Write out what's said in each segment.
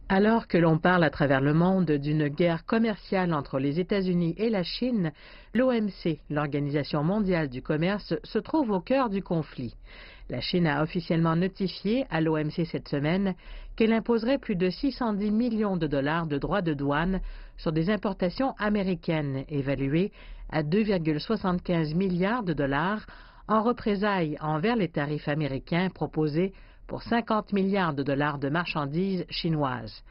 Alors que l'on parle à travers le monde d'une guerre commerciale entre les États-Unis et la Chine, l'OMC, l'Organisation mondiale du commerce, se trouve au cœur du conflit. La Chine a officiellement notifié à l'OMC cette semaine qu'elle imposerait plus de 610 millions de dollars de droits de douane sur des importations américaines évaluées à 2,75 milliards de dollars en représailles envers les tarifs américains proposés pour 50 milliards de dollars de marchandises chinoises.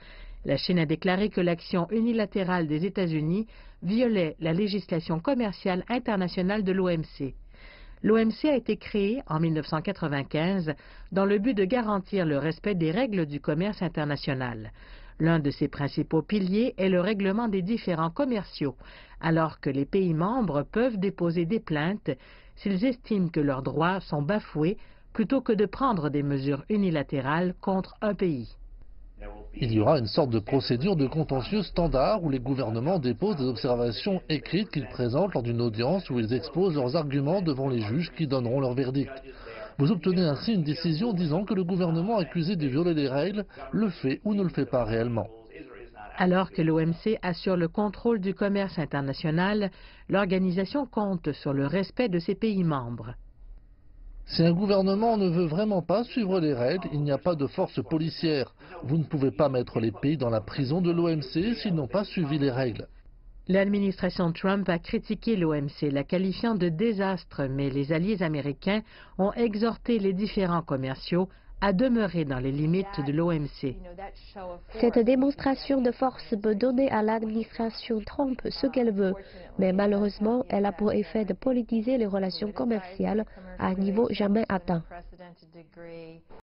La Chine a déclaré que l'action unilatérale des États-Unis violait la législation commerciale internationale de l'OMC. L'OMC a été créée en 1995 dans le but de garantir le respect des règles du commerce international. L'un de ses principaux piliers est le règlement des différends commerciaux, alors que les pays membres peuvent déposer des plaintes s'ils estiment que leurs droits sont bafoués plutôt que de prendre des mesures unilatérales contre un pays. Il y aura une sorte de procédure de contentieux standard où les gouvernements déposent des observations écrites qu'ils présentent lors d'une audience où ils exposent leurs arguments devant les juges qui donneront leur verdict. Vous obtenez ainsi une décision disant que le gouvernement accusé de violer les règles le fait ou ne le fait pas réellement. Alors que l'OMC assure le contrôle du commerce international, l'organisation compte sur le respect de ses pays membres. Si un gouvernement ne veut vraiment pas suivre les règles, il n'y a pas de force policière. Vous ne pouvez pas mettre les pays dans la prison de l'OMC s'ils n'ont pas suivi les règles. L'administration Trump a critiqué l'OMC, la qualifiant de désastre, mais les alliés américains ont exhorté les différends commerciaux à demeurer dans les limites de l'OMC. Cette démonstration de force peut donner à l'administration Trump ce qu'elle veut, mais malheureusement, elle a pour effet de politiser les relations commerciales à un niveau jamais atteint.